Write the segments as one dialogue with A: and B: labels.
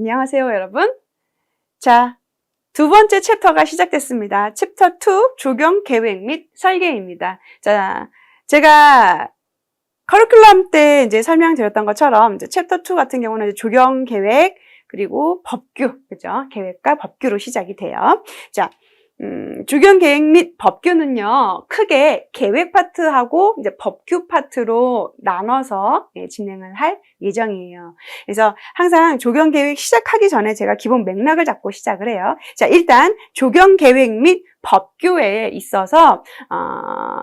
A: 안녕하세요, 여러분. 자, 두 번째 챕터가 시작됐습니다. 챕터 2, 조경 계획 및 설계입니다. 자, 제가 커리큘럼 때 이제 설명드렸던 것처럼 이제 챕터 2 같은 경우는 이제 조경 계획 그리고 법규, 그죠? 계획과 법규로 시작이 돼요. 자, 조경 계획 및 법규는요, 크게 계획 파트하고 이제 법규 파트로 나눠서 진행을 할 예정이에요. 그래서 항상 조경 계획 시작하기 전에 제가 기본 맥락을 잡고 시작을 해요. 자, 일단 조경 계획 및 법규에 있어서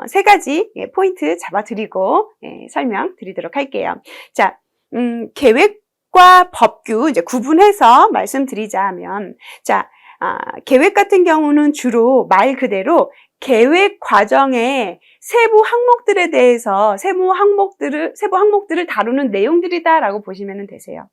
A: 세 가지 포인트 잡아드리고 설명드리도록 할게요. 자, 계획과 법규 이제 구분해서 말씀드리자면, 자, 계획 같은 경우는 주로 말 그대로 계획 과정의 세부 항목들에 대해서 세부 항목들을 다루는 내용들이다라고 보시면 되세요.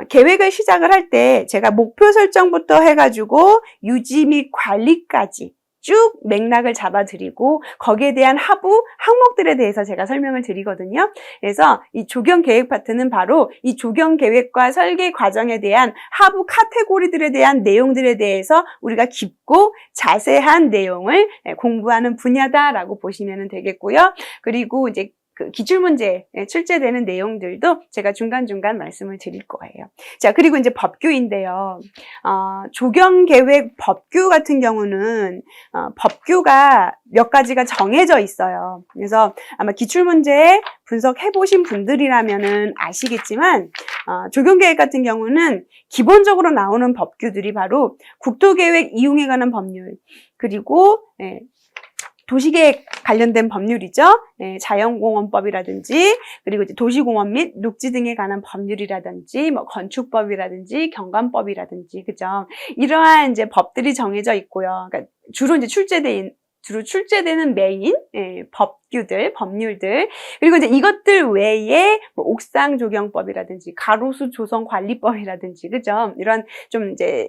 A: 계획을 시작을 할 때 제가 목표 설정부터 해가지고 유지 및 관리까지 쭉 맥락을 잡아드리고 거기에 대한 하부 항목들에 대해서 제가 설명을 드리거든요. 그래서 이 조경 계획 파트는 바로 이 조경 계획과 설계 과정에 대한 하부 카테고리들에 대한 내용들에 대해서 우리가 깊고 자세한 내용을 공부하는 분야다라고 보시면 되겠고요. 그리고 이제 그 기출문제에 출제되는 내용들도 제가 중간중간 말씀을 드릴 거예요. 자, 그리고 이제 법규인데요. 조경계획 법규 같은 경우는 법규가 몇 가지가 정해져 있어요. 그래서 아마 기출문제 분석해보신 분들이라면은 아시겠지만 조경계획 같은 경우는 기본적으로 나오는 법규들이 바로 국토계획 이용에 관한 법률, 그리고 도시계획 관련된 법률이죠. 자연공원법이라든지, 그리고 이제 도시공원 및 녹지 등에 관한 법률이라든지, 뭐 건축법이라든지, 경관법이라든지, 그죠? 이러한 이제 법들이 정해져 있고요. 그러니까 주로 출제되는 메인 법규들, 법률들, 그리고 이제 이것들 외에 뭐 옥상 조경법이라든지, 가로수 조성 관리법이라든지, 그죠? 이런 좀 이제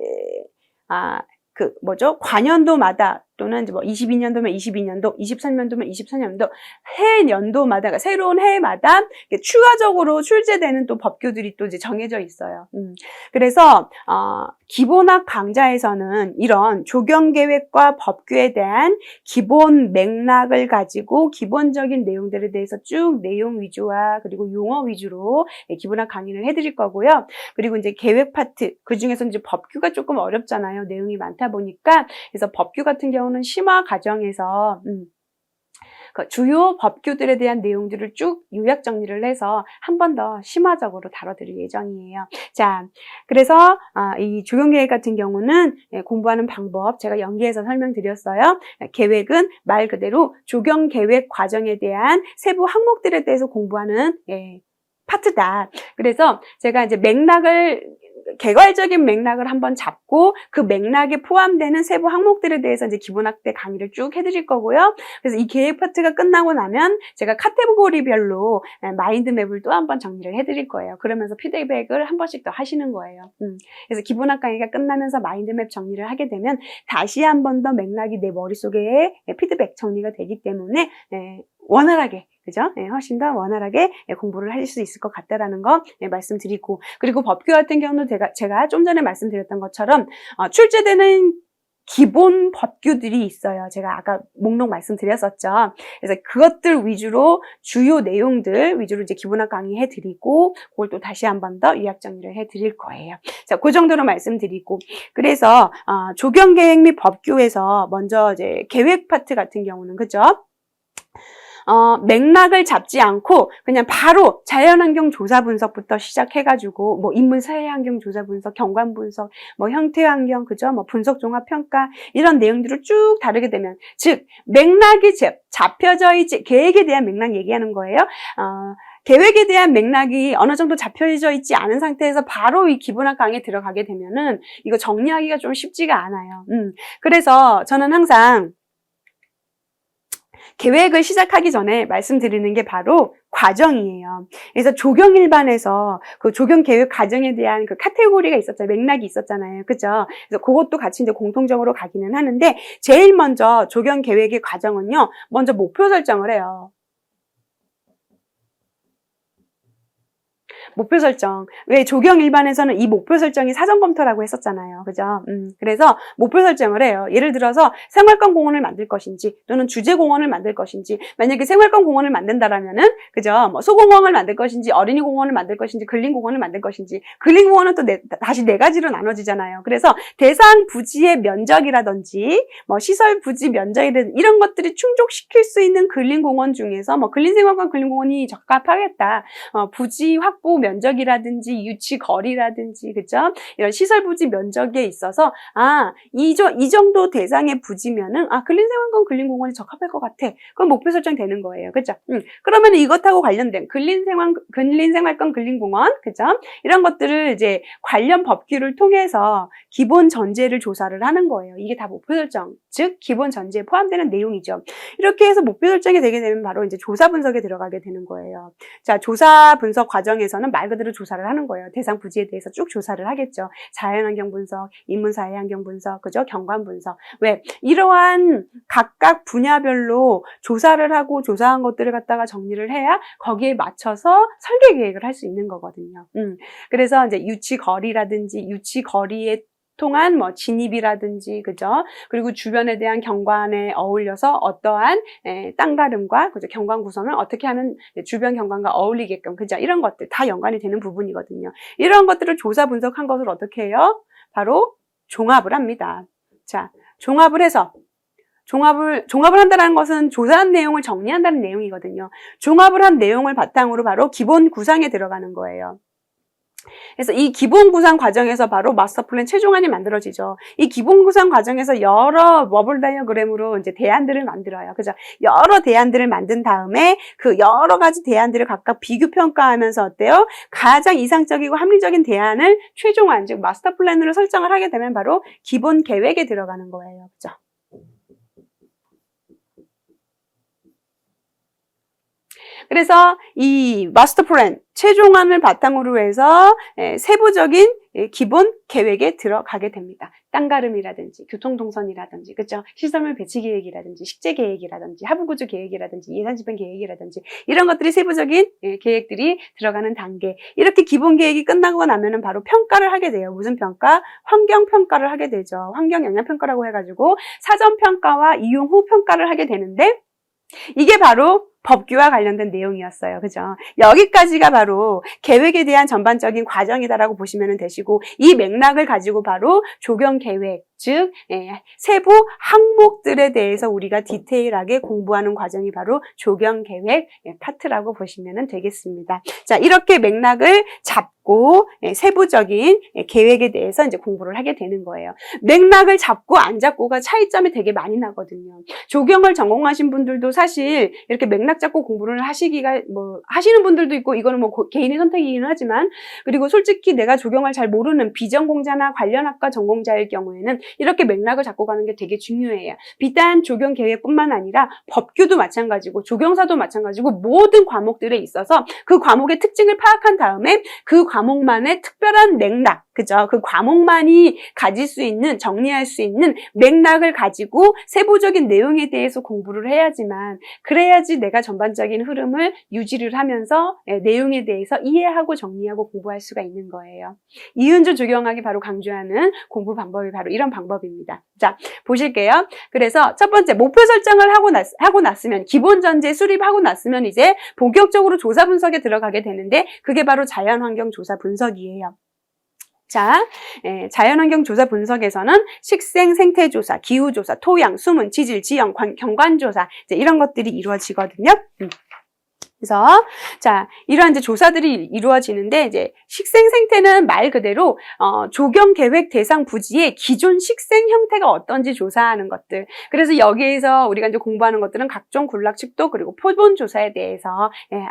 A: 관연도마다 또는 이제 뭐 22년도면 22년도, 23년도면 24년도, 해년도마다, 그러니까 새로운 해마다 추가적으로 출제되는 또 법규들이 또 이제 정해져 있어요. 그래서 기본학 강좌에서는 이런 조경계획과 법규에 대한 기본 맥락을 가지고 기본적인 내용들에 대해서 쭉 내용 위주와 그리고 용어 위주로 기본학 강의를 해드릴 거고요. 그리고 이제 계획 파트, 그 중에서 이제 법규가 조금 어렵잖아요. 내용이 많다 보니까. 그래서 법규 같은 경우는 심화 과정에서 그 주요 법규들에 대한 내용들을 쭉 요약 정리를 해서 한 번 더 심화적으로 다뤄드릴 예정이에요. 자, 그래서 이 조경계획 같은 경우는 공부하는 방법 제가 연계해서 설명드렸어요. 계획은 말 그대로 조경계획 과정에 대한 세부 항목들에 대해서 공부하는 파트다. 그래서 제가 이제 개괄적인 맥락을 한번 잡고 그 맥락에 포함되는 세부 항목들에 대해서 이제 기본학 때 강의를 쭉 해드릴 거고요. 그래서 이 계획 파트가 끝나고 나면 제가 카테고리별로 마인드맵을 또 한번 정리를 해드릴 거예요. 그러면서 피드백을 한 번씩 더 하시는 거예요. 그래서 기본학 강의가 끝나면서 마인드맵 정리를 하게 되면 다시 한 번 더 맥락이 내 머릿속에 피드백 정리가 되기 때문에 원활하게, 그죠? 훨씬 더 원활하게 공부를 하실 수 있을 것 같다라는 거 말씀드리고, 그리고 법규 같은 경우는 제가 좀 전에 말씀드렸던 것처럼 출제되는 기본 법규들이 있어요. 제가 아까 목록 말씀드렸었죠. 그래서 그것들 위주로 주요 내용들 위주로 이제 기본학 강의 해드리고, 그걸 또 다시 한 번 더 요약 정리를 해드릴 거예요. 자, 그 정도로 말씀드리고, 그래서 조경계획 및 법규에서 먼저 이제 계획 파트 같은 경우는, 그죠? 맥락을 잡지 않고 그냥 바로 자연환경 조사 분석부터 시작해가지고 뭐 인문 사회환경 조사 분석, 경관 분석, 뭐 형태환경, 그죠? 뭐 분석 종합 평가 이런 내용들을 쭉 다루게 되면, 즉 맥락이 잡혀져 있지, 계획에 대한 맥락 얘기하는 거예요. 계획에 대한 맥락이 어느 정도 잡혀져 있지 않은 상태에서 바로 이 기본학 강의에 들어가게 되면은 이거 정리하기가 좀 쉽지가 않아요. 그래서 저는 항상 계획을 시작하기 전에 말씀드리는 게 바로 과정이에요. 그래서 조경 일반에서 그 조경 계획 과정에 대한 그 카테고리가 있었잖아요. 맥락이 있었잖아요. 그죠? 그래서 그것도 같이 이제 공통적으로 가기는 하는데, 제일 먼저 조경 계획의 과정은요, 먼저 목표 설정을 해요. 목표 설정. 왜 조경 일반에서는 이 목표 설정이 사전 검토라고 했었잖아요. 그죠? 그래서 목표 설정을 해요. 예를 들어서 생활권 공원을 만들 것인지 또는 주제 공원을 만들 것인지, 만약에 생활권 공원을 만든다라면은 그죠? 뭐 소공원을 만들 것인지 어린이 공원을 만들 것인지 근린 공원을 만들 것인지, 근린 공원은 또 다시 네 가지로 나눠지잖아요. 그래서 대상 부지의 면적이라든지 뭐 시설 부지 면적이라든지 이런 것들이 충족시킬 수 있는 근린 공원 중에서 뭐 근린 생활권 근린 공원이 적합하겠다. 부지 확보 면적이라든지 유치 거리라든지 그죠? 이런 시설 부지 면적에 있어서 이 정도 대상의 부지면은 근린 생활권 근린 공원이 적합할 것 같아. 그럼 목표 설정되는 거예요. 그죠? 그러면 이것하고 관련된 근린 생활권 근린 공원 그죠? 이런 것들을 이제 관련 법규를 통해서 기본 전제를 조사를 하는 거예요. 이게 다 목표 설정, 즉 기본 전제에 포함되는 내용이죠. 이렇게 해서 목표 설정이 되게 되면 바로 이제 조사 분석에 들어가게 되는 거예요. 자, 조사 분석 과정에서는 말 그대로 조사를 하는 거예요. 대상 부지에 대해서 쭉 조사를 하겠죠. 자연환경 분석, 인문사회환경 분석, 그죠? 경관 분석. 왜? 이러한 각각 분야별로 조사를 하고 조사한 것들을 갖다가 정리를 해야 거기에 맞춰서 설계 계획을 할 수 있는 거거든요. 그래서 이제 유치 거리라든지 유치 거리에 통한 뭐 진입이라든지 그죠? 그리고 주변에 대한 경관에 어울려서 어떠한 땅가름과 그죠? 경관 구성을 어떻게 하면 주변 경관과 어울리게끔 그죠? 이런 것들 다 연관이 되는 부분이거든요. 이런 것들을 조사 분석한 것을 어떻게 해요? 바로 종합을 합니다. 자, 종합을 해서 종합을 한다는 것은 조사한 내용을 정리한다는 내용이거든요. 종합을 한 내용을 바탕으로 바로 기본 구상에 들어가는 거예요. 그래서 이 기본 구상 과정에서 바로 마스터 플랜 최종안이 만들어지죠. 이 기본 구상 과정에서 여러 버블 다이어그램으로 이제 대안들을 만들어요. 그죠? 여러 대안들을 만든 다음에 그 여러 가지 대안들을 각각 비교 평가하면서 어때요? 가장 이상적이고 합리적인 대안을 최종안, 즉 마스터 플랜으로 설정을 하게 되면 바로 기본 계획에 들어가는 거예요. 그죠? 그래서 이 마스터 플랜 최종안을 바탕으로 해서 세부적인 기본 계획에 들어가게 됩니다. 땅가름이라든지 교통동선이라든지 그렇죠? 시설물 배치 계획이라든지 식재 계획이라든지 하부구조 계획이라든지 예산집행 계획이라든지 이런 것들이 세부적인 계획들이 들어가는 단계. 이렇게 기본 계획이 끝나고 나면은 바로 평가를 하게 돼요. 무슨 평가? 환경 평가를 하게 되죠. 환경 영향 평가라고 해가지고 사전 평가와 이용 후 평가를 하게 되는데 이게 바로 법규와 관련된 내용이었어요. 그죠? 여기까지가 바로 계획에 대한 전반적인 과정이다라고 보시면 되시고 이 맥락을 가지고 바로 조경 계획, 즉 세부 항목들에 대해서 우리가 디테일하게 공부하는 과정이 바로 조경 계획 파트라고 보시면 되겠습니다. 자, 이렇게 맥락을 잡고 세부적인 계획에 대해서 이제 공부를 하게 되는 거예요. 맥락을 잡고 안 잡고가 차이점이 되게 많이 나거든요. 조경을 전공하신 분들도 사실 이렇게 맥락 잡고 공부를 하시기가 하시는 분들도 있고 이거는 개인의 선택이긴 하지만 그리고 솔직히 내가 조경을 잘 모르는 비전공자나 관련 학과 전공자일 경우에는 이렇게 맥락을 잡고 가는 게 되게 중요해요. 비단 조경 계획뿐만 아니라 법규도 마찬가지고 조경사도 마찬가지고 모든 과목들에 있어서 그 과목의 특징을 파악한 다음에 그 과목만의 특별한 맥락, 그죠? 그 과목만이 가질 수 있는, 정리할 수 있는 맥락을 가지고 세부적인 내용에 대해서 공부를 해야지만 그래야지 내가 전반적인 흐름을 유지를 하면서 내용에 대해서 이해하고 정리하고 공부할 수가 있는 거예요. 이은주 조경학이 바로 강조하는 공부 방법이 바로 이런 방법입니다. 자, 보실게요. 그래서 첫 번째 목표 설정을 하고 났으면 기본 전제 수립하고 났으면 이제 본격적으로 조사 분석에 들어가게 되는데 그게 바로 자연환경 조사 분석이에요. 자, 자연환경 조사 분석에서는 식생 생태 조사, 기후 조사, 토양, 수문, 지질, 지형, 경관 조사 이제 이런 것들이 이루어지거든요. 그래서 자, 이러한 이제 조사들이 이루어지는데 이제 식생 생태는 말 그대로 조경 계획 대상 부지의 기존 식생 형태가 어떤지 조사하는 것들. 그래서 여기에서 우리가 이제 공부하는 것들은 각종 군락 측도 그리고 표본 조사에 대해서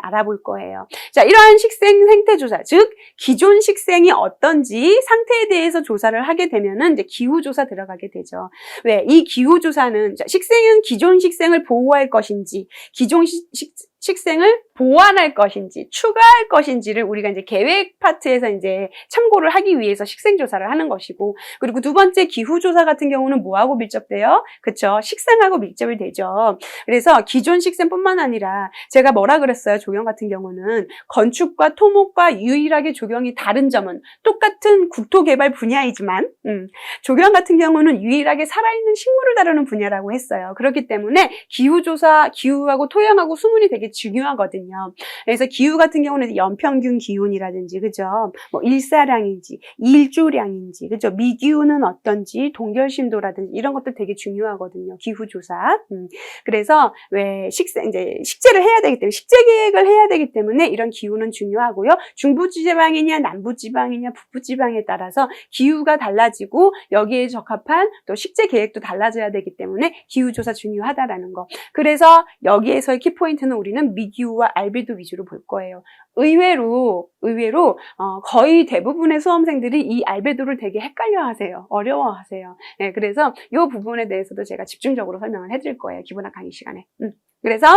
A: 알아볼 거예요. 자, 이러한 식생 생태 조사, 즉 기존 식생이 어떤지 상태에 대해서 조사를 하게 되면은 이제 기후 조사 들어가게 되죠. 왜? 이 기후 조사는 식생은 기존 식생을 보호할 것인지 기존 식생을 보완할 것인지 추가할 것인지를 우리가 이제 계획 파트에서 이제 참고를 하기 위해서 식생조사를 하는 것이고, 그리고 두 번째 기후조사 같은 경우는 뭐하고 밀접돼요? 그쵸? 식생하고 밀접이 되죠. 그래서 기존 식생뿐만 아니라 제가 뭐라 그랬어요? 조경 같은 경우는 건축과 토목과 유일하게 조경이 다른 점은 똑같은 국토개발 분야이지만 조경 같은 경우는 유일하게 살아있는 식물을 다루는 분야라고 했어요. 그렇기 때문에 기후조사, 기후하고 토양하고 수문이 되게 중요하거든요. 그래서 기후 같은 경우는 연평균 기온이라든지, 그죠? 뭐 일사량인지, 일조량인지, 그죠? 미기후는 어떤지, 동결심도라든지 이런 것들 되게 중요하거든요. 기후조사. 그래서 왜 이제 식재를 해야 되기 때문에, 식재 계획을 해야 되기 때문에 이런 기후는 중요하고요. 중부지방이냐, 남부지방이냐, 북부지방에 따라서 기후가 달라지고 여기에 적합한 또 식재 계획도 달라져야 되기 때문에 기후조사 중요하다라는 거. 그래서 여기에서의 키포인트는 우리는 미기후와 알베도 위주로 볼 거예요. 의외로 거의 대부분의 수험생들이 이 알베도를 되게 헷갈려하세요. 어려워하세요. 네, 그래서 이 부분에 대해서도 제가 집중적으로 설명을 해드릴 거예요. 기본학 강의 시간에. 그래서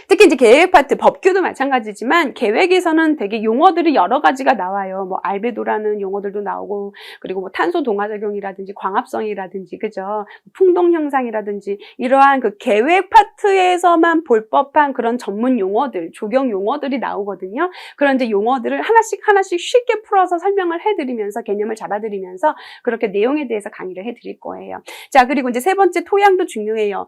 A: 특히 이제 계획 파트, 법규도 마찬가지지만 계획에서는 되게 용어들이 여러 가지가 나와요. 뭐 알베도라는 용어들도 나오고, 그리고 뭐 탄소 동화작용이라든지 광합성이라든지, 그죠? 풍동 현상이라든지 이러한 그 계획 파트에서만 볼 법한 그런 전문 용어들, 조경 용어들이 나오거든요. 그런 이제 용어들을 하나씩 쉽게 풀어서 설명을 해드리면서 개념을 잡아드리면서 그렇게 내용에 대해서 강의를 해드릴 거예요. 자, 그리고 이제 세 번째 토양도 중요해요.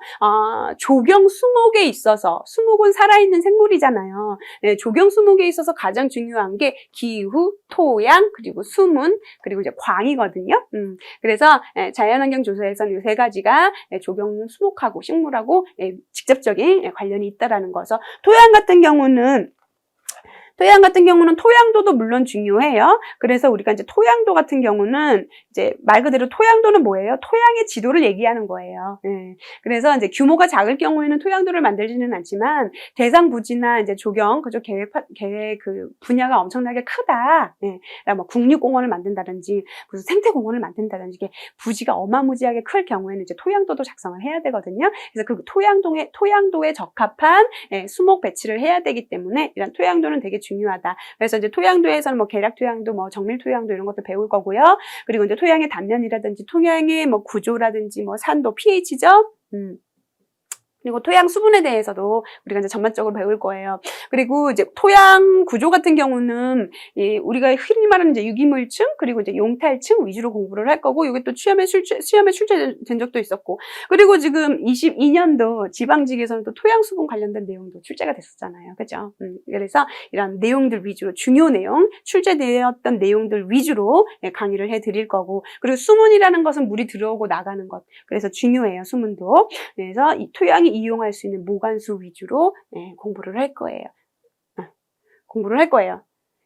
A: 조경 수목에 있어서, 수목은 살아있는 생물이잖아요. 네, 조경 수목에 있어서 가장 중요한 게 기후, 토양, 그리고 수문, 그리고 이제 광이거든요. 그래서 자연환경 조사에서는 이 세 가지가 조경 수목하고 식물하고 직접적인 관련이 있다라는 거죠. 토양 같은 경우는 토양도도 물론 중요해요. 그래서 우리가 이제 토양도 같은 경우는 이제 말 그대로 토양도는 뭐예요? 토양의 지도를 얘기하는 거예요. 그래서 이제 규모가 작을 경우에는 토양도를 만들지는 않지만 대상 부지나 이제 조경, 그죠? 계획 그 분야가 엄청나게 크다. 뭐 국립공원을 만든다든지 무슨 생태공원을 만든다든지 이게 부지가 어마무지하게 클 경우에는 이제 토양도도 작성을 해야 되거든요. 그래서 그 토양도에 적합한 수목 배치를 해야 되기 때문에 이런 토양도는 되게 중요하다. 그래서 이제 토양도에서는 뭐 계략 토양도, 뭐 정밀 토양도 이런 것도 배울 거고요. 그리고 이제 토양의 단면이라든지 토양의 뭐 구조라든지 뭐 산도, pH죠. 그리고 토양 수분에 대해서도 우리가 이제 전반적으로 배울 거예요. 그리고 이제 토양 구조 같은 경우는 우리가 흔히 말하는 이제 유기물층, 그리고 이제 용탈층 위주로 공부를 할 거고, 이게 또 시험에 출제된 적도 있었고, 그리고 지금 22년도 지방직에서는 또 토양 수분 관련된 내용도 출제가 됐었잖아요. 그죠? 그래서 이런 내용들 위주로, 중요 내용, 출제되었던 내용들 위주로 강의를 해 드릴 거고, 그리고 수문이라는 것은 물이 들어오고 나가는 것. 그래서 중요해요, 수문도. 그래서 이 토양이 이용할 수 있는 모관수 위주로 공부를 할 거예요.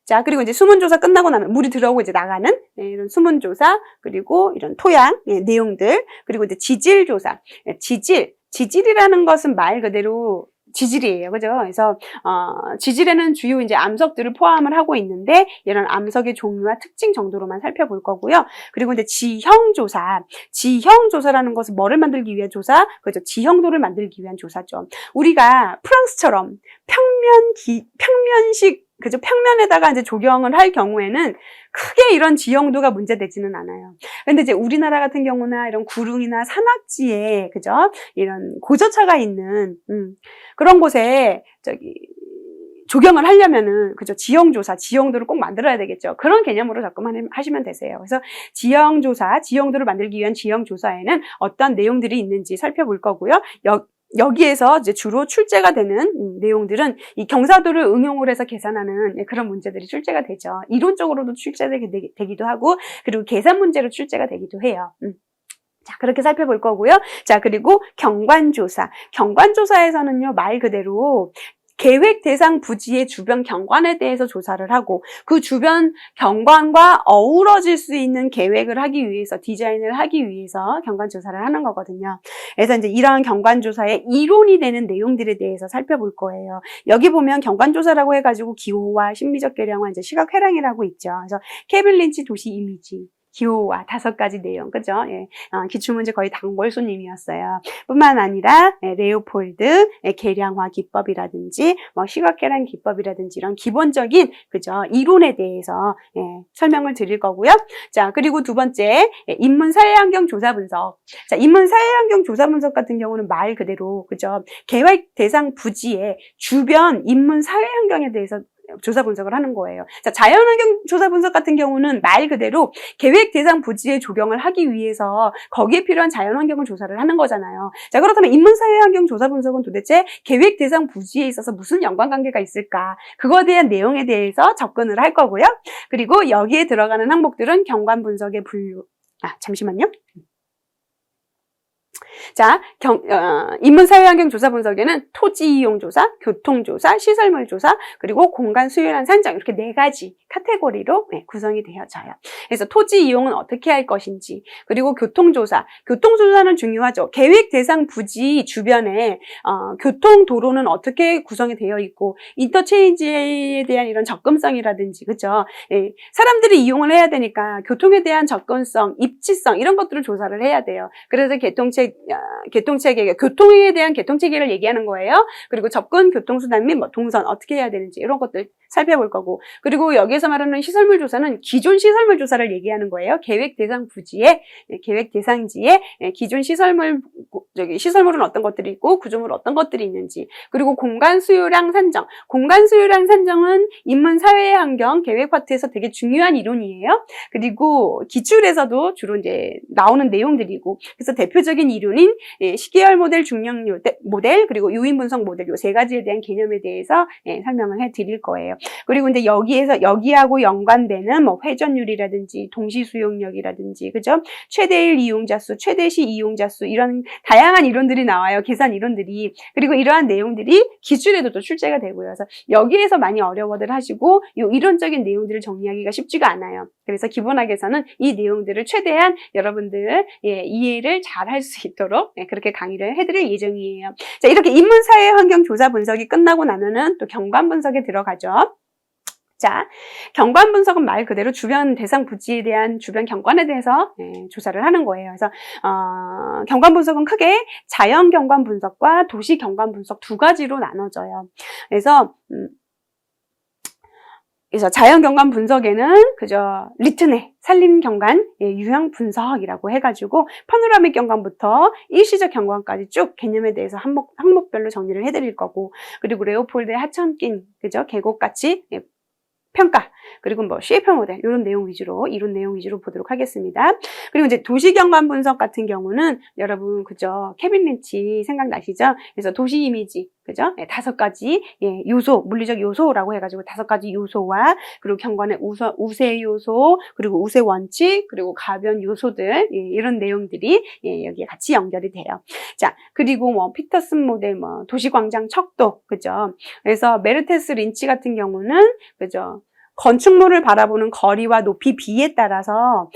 A: 자, 그리고 이제 수문조사 끝나고 나면 물이 들어오고 이제 나가는 이런 수문조사, 그리고 이런 토양 내용들, 그리고 이제 지질조사. 지질이라는 것은 말 그대로 지질이에요. 그죠? 그래서, 지질에는 주요 이제 암석들을 포함을 하고 있는데, 이런 암석의 종류와 특징 정도로만 살펴볼 거고요. 그리고 이제 지형조사라는 것은 뭐를 만들기 위한 조사? 그죠? 지형도를 만들기 위한 조사죠. 우리가 프랑스처럼 평면식, 그죠? 평면에다가 이제 조경을 할 경우에는 크게 이런 지형도가 문제되지는 않아요. 근데 이제 우리나라 같은 경우나 이런 구릉이나 산악지에, 그죠? 이런 고저차가 있는, 그런 곳에, 조경을 하려면은, 그죠? 지형도를 꼭 만들어야 되겠죠. 그런 개념으로 접근하시면 되세요. 그래서 지형도를 만들기 위한 지형조사에는 어떤 내용들이 있는지 살펴볼 거고요. 여기에서 이제 주로 출제가 되는 내용들은 이 경사도를 응용을 해서 계산하는 그런 문제들이 출제가 되죠. 이론적으로도 출제되기도 하고, 그리고 계산 문제로 출제가 되기도 해요. 자, 그렇게 살펴볼 거고요. 자, 그리고 경관조사에서는요, 말 그대로 계획 대상 부지의 주변 경관에 대해서 조사를 하고, 그 주변 경관과 어우러질 수 있는 계획을 하기 위해서, 디자인을 하기 위해서 경관 조사를 하는 거거든요. 그래서 이제 이러한 경관 조사의 이론이 되는 내용들에 대해서 살펴볼 거예요. 여기 보면 경관 조사라고 해가지고 기호와 심리적 계량화, 이제 시각 회랑이라고 있죠. 그래서 케빈 린치 도시 이미지, 기호와 5가지 내용, 그죠? 예, 기출문제 거의 단골 손님이었어요. 뿐만 아니라 레오폴드 계량화 기법이라든지 뭐 시각 계량 기법이라든지 이런 기본적인 그죠? 이론에 대해서 설명을 드릴 거고요. 자, 그리고 두 번째 인문 사회 환경 조사 분석. 자, 인문 사회 환경 조사 분석 같은 경우는 말 그대로 그죠? 계획 대상 부지의 주변 인문 사회 환경에 대해서 조사 분석을 하는 거예요. 자, 자연환경 조사 분석 같은 경우는 말 그대로 계획 대상 부지의 조경을 하기 위해서 거기에 필요한 자연환경을 조사를 하는 거잖아요. 자, 그렇다면 인문사회환경 조사 분석은 도대체 계획 대상 부지에 있어서 무슨 연관관계가 있을까? 그거에 대한 내용에 대해서 접근을 할 거고요. 그리고 여기에 들어가는 항목들은 경관 분석의 분류. 잠시만요. 자, 인문사회환경조사 분석에는 토지이용조사, 교통조사, 시설물조사, 그리고 공간 수요량 산정 이렇게 4가지 카테고리로 구성이 되어져요. 그래서 토지이용은 어떻게 할 것인지, 그리고 교통조사는 중요하죠. 계획 대상 부지 주변에 교통도로는 어떻게 구성이 되어 있고 인터체인지에 대한 이런 접근성이라든지 그렇죠? 사람들이 이용을 해야 되니까 교통에 대한 접근성, 입지성 이런 것들을 조사를 해야 돼요. 그래서 교통체계, 교통에 대한 교통체계를 얘기하는 거예요. 그리고 접근 교통수단 및 동선 어떻게 해야 되는지 이런 것들 살펴볼 거고, 그리고 여기에서 말하는 시설물 조사는 기존 시설물 조사를 얘기하는 거예요. 계획 대상 부지에, 계획 대상지에 기존 시설물은 어떤 것들이 있고 구조물 어떤 것들이 있는지, 그리고 공간 수요량 산정. 공간 수요량 산정은 인문 사회 환경 계획 파트에서 되게 중요한 이론이에요. 그리고 기출에서도 주로 이제 나오는 내용들이고, 그래서 대표적인 이론인 시계열 모델, 중력 모델, 그리고 요인 분석 모델 요 3가지에 대한 개념에 대해서 설명을 해 드릴 거예요. 그리고 이제 여기하고 연관되는 뭐 회전율이라든지 동시 수용력이라든지 그죠? 최대일 이용자 수, 최대시 이용자 수 이런 다양한 이론들이 나와요. 계산 이론들이. 그리고 이러한 내용들이 기출에도 또 출제가 되고요. 그래서 여기에서 많이 어려워들 하시고 이 이론적인 내용들을 정리하기가 쉽지가 않아요. 그래서 기본학에서는 이 내용들을 최대한 여러분들 이해를 잘 할 수 있도록 그렇게 강의를 해드릴 예정이에요. 자, 이렇게 인문사회 환경 조사 분석이 끝나고 나면은 또 경관 분석에 들어가죠. 자, 경관 분석은 말 그대로 주변 대상 부지에 대한 주변 경관에 대해서 조사를 하는 거예요. 그래서 경관 분석은 크게 자연 경관 분석과 도시 경관 분석 2가지로 나눠져요. 그래서 자연 경관 분석에는 그저 리트네, 산림 경관, 유형 분석이라고 해가지고 파노라믹 경관부터 일시적 경관까지 쭉 개념에 대해서 항목별로 정리를 해드릴 거고, 그리고 레오폴드의 하천긴, 그죠? 계곡같이 평가, 그리고 뭐 쉐이퍼 모델 이런 내용 위주로 이론 내용 위주로 보도록 하겠습니다. 그리고 이제 도시 경관 분석 같은 경우는 여러분 그죠? 케빈 린치 생각나시죠? 그래서 도시 이미지 그죠? 5가지 요소, 물리적 요소라고 해가지고 5가지 요소와 그리고 경관의 우세 요소, 그리고 우세 원칙, 그리고 가변 요소들 이런 내용들이 여기에 같이 연결이 돼요. 자, 그리고 뭐 피터슨 모델, 뭐 도시광장 척도 그죠? 그래서 메르테스 린치 같은 경우는 그죠? 건축물을 바라보는 거리와 높이 비에 따라서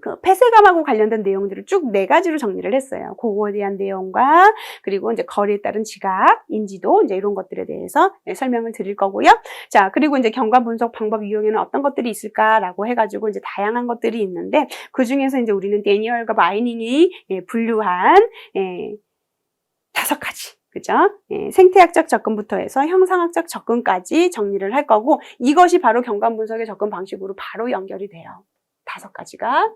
A: 그 폐쇄감하고 관련된 내용들을 쭉 4가지로 정리를 했어요. 그거에 대한 내용과 그리고 이제 거리에 따른 지각, 인지도 이제 이런 것들에 대해서 설명을 드릴 거고요. 자, 그리고 이제 경관 분석 방법 이용에는 어떤 것들이 있을까라고 해가지고 이제 다양한 것들이 있는데 그 중에서 이제 우리는 데니얼과 마이닝이 분류한 5가지. 그죠? 생태학적 접근부터 해서 형상학적 접근까지 정리를 할 거고, 이것이 바로 경관 분석의 접근 방식으로 바로 연결이 돼요. 5가지가.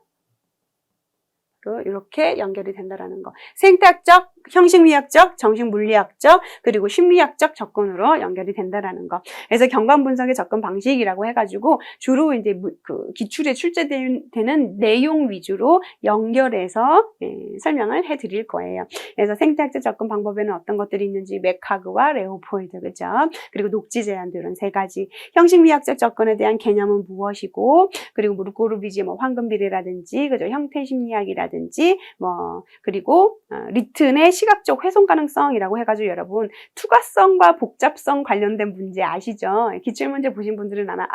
A: 이렇게 연결이 된다라는 거. 생태학적, 형식미학적, 정식물리학적, 그리고 심리학적 접근으로 연결이 된다라는 거. 그래서 경관 분석의 접근 방식이라고 해가지고 주로 이제 그 기출에 출제되는 내용 위주로 연결해서 설명을 해드릴 거예요. 그래서 생태학적 접근 방법에는 어떤 것들이 있는지 맥하그와 레오폴드 그죠? 그리고 녹지 제한도 이런 3가지. 형식미학적 접근에 대한 개념은 무엇이고, 그리고 무르코르비지의 뭐 황금비례라든지 그죠? 형태 심리학이라든지 뭐 그리고 리튼의 시각적 훼손 가능성이라고 해가지고 여러분 투과성과 복잡성 관련된 문제 아시죠? 기출문제 보신 분들은 아마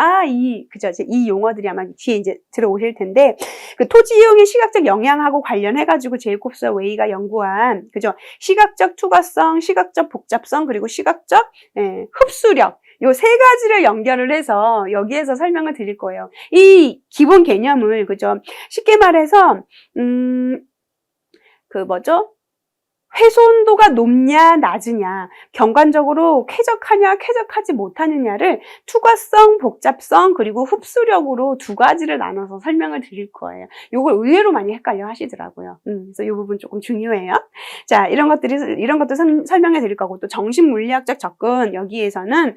A: 그죠? 이 용어들이 아마 뒤에 이제 들어오실 텐데, 그 토지 이용의 시각적 영향하고 관련해가지고 제이콥스와 웨이가 연구한 그죠? 시각적 투과성, 시각적 복잡성, 그리고 시각적 흡수력 요 세 가지를 연결을 해서 여기에서 설명을 드릴 거예요. 이 기본 개념을, 그죠? 쉽게 말해서, 회손도가 높냐 낮으냐, 경관적으로 쾌적하냐 쾌적하지 못하느냐를 투과성, 복잡성, 그리고 흡수력으로 두 가지를 나눠서 설명을 드릴 거예요. 요걸 의외로 많이 헷갈려 하시더라고요. 그래서 이 부분 조금 중요해요. 자, 이런 것도 설명해 드릴 거고, 또 정신 물리학적 접근, 여기에서는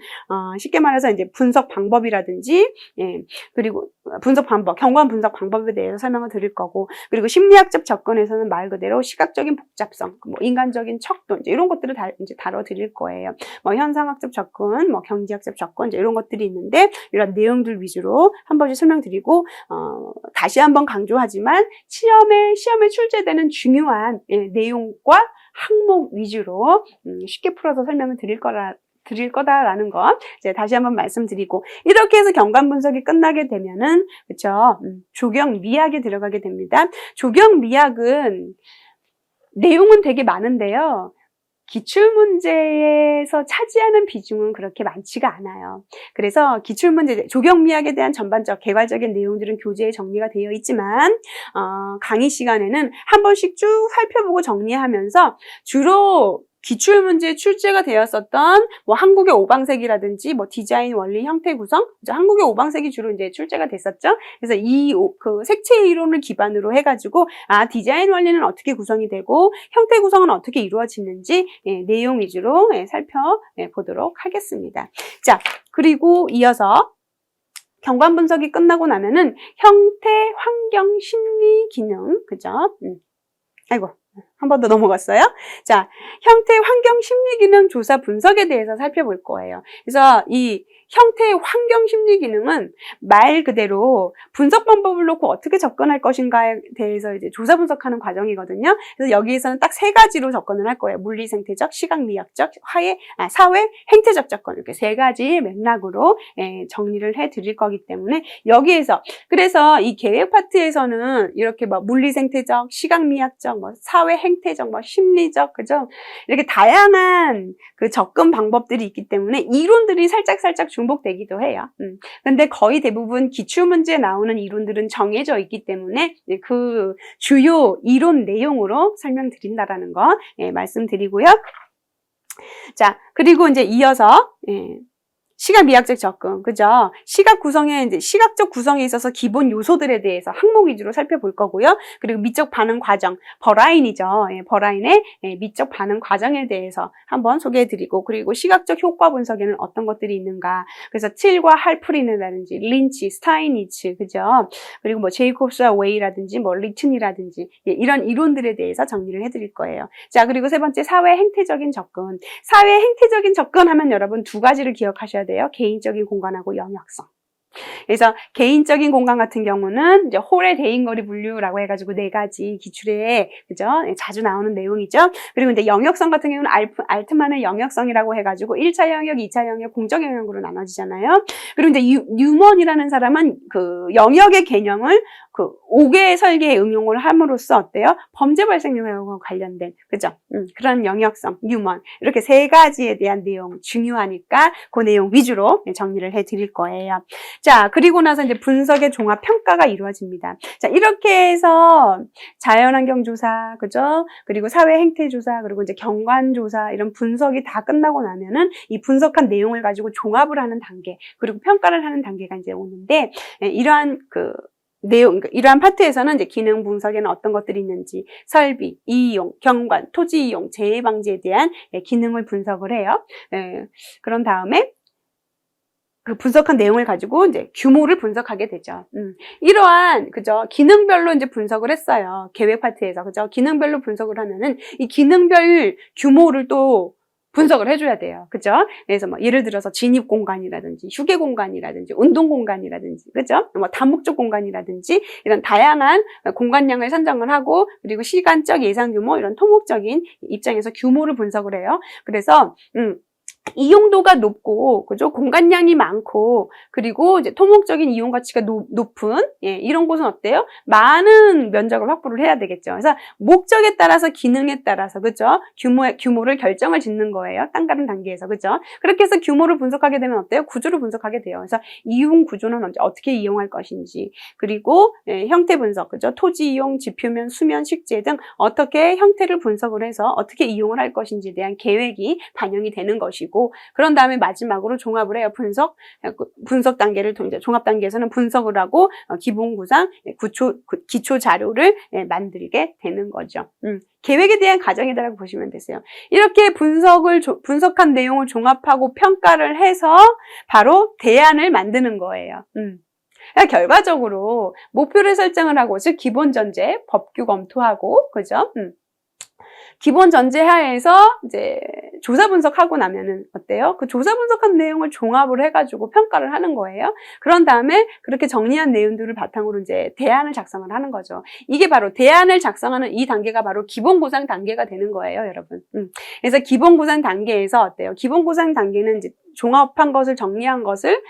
A: 쉽게 말해서 이제 분석 방법이라든지, 예, 그리고 분석 방법, 경관 분석 방법에 대해서 설명을 드릴 거고, 그리고 심리학적 접근에서는 말 그대로 시각적인 복잡성, 뭐 인간적인 척도, 이제 이런 것들을 이제 다뤄드릴 거예요. 뭐 현상학적 접근, 뭐 경지학적 접근, 이제 이런 것들이 있는데, 이런 내용들 위주로 한 번씩 설명드리고, 다시 한번 강조하지만, 시험에 출제되는 중요한 내용과 항목 위주로 쉽게 풀어서 설명을 드릴 거다라는 거 이제 다시 한번 말씀드리고, 이렇게 해서 경관 분석이 끝나게 되면은, 그쵸, 조경 미학에 들어가게 됩니다. 조경 미학은 내용은 되게 많은데요, 기출문제에서 차지하는 비중은 그렇게 많지가 않아요. 그래서 기출문제, 조경미학에 대한 전반적 개괄적인 내용들은 교재에 정리가 되어 있지만, 강의 시간에는 한 번씩 쭉 살펴보고 정리하면서 주로 기출문제에 출제가 되었었던 뭐 한국의 오방색이라든지 뭐 디자인 원리 형태 구성, 한국의 오방색이 주로 이제 출제가 됐었죠. 그래서 그 색채 이론을 기반으로 해가지고 디자인 원리는 어떻게 구성이 되고 형태 구성은 어떻게 이루어지는지 내용 위주로 살펴보도록 하겠습니다. 자, 그리고 이어서 경관 분석이 끝나고 나면은 형태, 환경, 심리, 기능, 그죠? 아이고. 한 번 더 넘어갔어요. 자, 형태, 환경, 심리, 기능, 조사, 분석에 대해서 살펴볼 거예요. 그래서 이 형태, 환경, 심리, 기능은 말 그대로 분석 방법을 놓고 어떻게 접근할 것인가에 대해서 이제 조사 분석하는 과정이거든요. 그래서 여기에서는 딱 세 가지로 접근을 할 거예요. 물리 생태적, 시각 미학적, 사회 행태적 접근, 이렇게 세 가지 맥락으로 정리를 해 드릴 거기 때문에, 여기에서 그래서 이 계획 파트에서는 이렇게 뭐 물리 생태적, 시각 미학적, 뭐 사회 행태적, 뭐 심리적, 그죠? 이렇게 다양한 그 접근 방법들이 있기 때문에 이론들이 살짝 중복되기도 해요. 근데 거의 대부분 기출문제에 나오는 이론들은 정해져 있기 때문에 그 주요 이론 내용으로 설명드린다라는 거 말씀드리고요. 자, 그리고 이제 이어서 시각 미학적 접근, 그죠? 시각 구성에, 이제 시각적 구성에 있어서 기본 요소들에 대해서 항목 위주로 살펴볼 거고요. 그리고 미적 반응 과정, 버라인이죠. 버라인의 미적 반응 과정에 대해서 한번 소개해 드리고, 그리고 시각적 효과 분석에는 어떤 것들이 있는가. 그래서 틸과 할프린이라든지, 린치, 스타이니츠, 그죠? 그리고 뭐 제이콥스와 웨이라든지, 뭐 리튼이라든지, 이런 이론들에 대해서 정리를 해 드릴 거예요. 자, 그리고 세 번째, 사회 행태적인 접근. 사회 행태적인 접근 하면 여러분 두 가지를 기억하셔야 돼요. 개인적인 공간하고 영역성. 그래서 개인적인 공간 같은 경우는 이제 홀의 대인거리 분류라고 해가지고 네 가지 기출에, 그죠? 자주 나오는 내용이죠. 그리고 이제 영역성 같은 경우는 알트만의 영역성이라고 해가지고 1차 영역, 2차 영역, 공적 영역으로 나눠지잖아요. 그리고 이제 뉴먼이라는 사람은 그 영역의 개념을 그 5개의 설계에 응용을 함으로써 어때요? 범죄 발생 영역과 관련된, 그죠? 그런 영역성, 뉴먼. 이렇게 세 가지에 대한 내용 중요하니까 그 내용 위주로 정리를 해 드릴 거예요. 자, 그리고 나서 이제 분석의 종합 평가가 이루어집니다. 자, 이렇게 해서 자연환경 조사, 그죠? 그리고 사회 행태 조사, 그리고 이제 경관 조사, 이런 분석이 다 끝나고 나면은 이 분석한 내용을 가지고 종합을 하는 단계, 그리고 평가를 하는 단계가 이제 오는데, 이러한 이러한 파트에서는 이제 기능 분석에는 어떤 것들이 있는지, 설비, 이용, 경관, 토지 이용, 재해 방지에 대한 기능을 분석을 해요. 그런 다음에 그 분석한 내용을 가지고 이제 규모를 분석하게 되죠. 이러한, 그죠? 기능별로 이제 분석을 했어요. 계획 파트에서, 그죠? 기능별로 분석을 하면은 이 기능별 규모를 또 분석을 해줘야 돼요. 그죠? 그래서 뭐 예를 들어서 진입 공간이라든지 휴게 공간이라든지 운동 공간이라든지, 그죠? 뭐 다목적 공간이라든지 이런 다양한 공간량을 선정을 하고, 그리고 시간적 예상 규모, 이런 토목적인 입장에서 규모를 분석을 해요. 그래서 이용도가 높고, 그죠? 공간량이 많고, 그리고 이제 토목적인 이용 가치가 높은, 이런 곳은 어때요? 많은 면적을 확보를 해야 되겠죠. 그래서 목적에 따라서, 기능에 따라서, 그죠? 규모를 결정을 짓는 거예요. 땅 가른 단계에서, 그죠? 그렇게 해서 규모를 분석하게 되면 어때요? 구조를 분석하게 돼요. 그래서 이용 구조는 어떻게 이용할 것인지, 그리고 형태 분석, 그죠? 토지 이용, 지표면, 수면, 식재 등 어떻게 형태를 분석을 해서 어떻게 이용을 할 것인지에 대한 계획이 반영이 되는 것이고, 그런 다음에 마지막으로 종합을 해요. 분석 단계를 통해 종합 단계에서는 분석을 하고 기본 구상, 기초 자료를 만들게 되는 거죠. 계획에 대한 과정이라고 보시면 되세요. 이렇게 분석한 내용을 종합하고 평가를 해서 바로 대안을 만드는 거예요. 그러니까 결과적으로 목표를 설정을 하고, 즉 기본 전제, 법규 검토하고, 그죠? 기본 전제 하에서 이제 조사 분석하고 나면은 어때요? 그 조사 분석한 내용을 종합을 해가지고 평가를 하는 거예요. 그런 다음에 그렇게 정리한 내용들을 바탕으로 이제 대안을 작성을 하는 거죠. 이게 바로 대안을 작성하는 이 단계가 바로 기본 구상 단계가 되는 거예요, 여러분. 그래서 기본 구상 단계에서 어때요? 기본 구상 단계는 이제 종합한 것을 정리한 것을,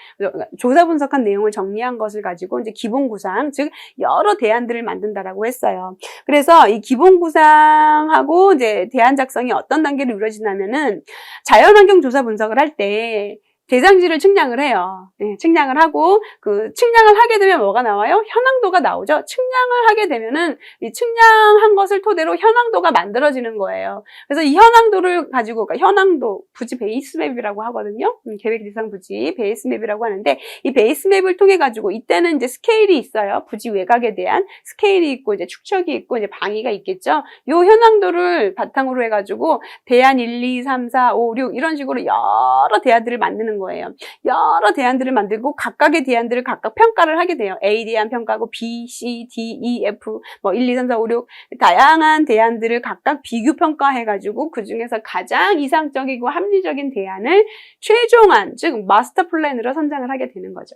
A: 조사 분석한 내용을 정리한 것을 가지고 이제 기본 구상, 즉 여러 대안들을 만든다라고 했어요. 그래서 이 기본 구상하고 이제 대안 작성이 어떤 단계로 이루어지냐면은, 자연환경 조사 분석을 할 때 대상지를 측량을 해요. 측량을 하고, 그 측량을 하게 되면 뭐가 나와요? 현황도가 나오죠. 측량을 하게 되면은 이 측량한 것을 토대로 현황도가 만들어지는 거예요. 그래서 이 현황도를 가지고, 그러니까 현황도 부지 베이스맵이라고 하거든요. 계획 대상 부지 베이스맵이라고 하는데, 이 베이스맵을 통해 가지고 이때는 이제 스케일이 있어요. 부지 외곽에 대한 스케일이 있고, 이제 축척이 있고, 이제 방위가 있겠죠. 요 현황도를 바탕으로 해가지고 대안 1, 2, 3, 4, 5, 6 이런 식으로 여러 대안들을 만드는 거예요. 여러 대안들을 만들고 각각의 대안들을 각각 평가를 하게 돼요. A 대안 평가하고 B, C, D, E, F, 뭐 1, 2, 3, 4, 5, 6 다양한 대안들을 각각 비교 평가해가지고 그 중에서 가장 이상적이고 합리적인 대안을 최종안, 즉 마스터 플랜으로 선정을 하게 되는 거죠.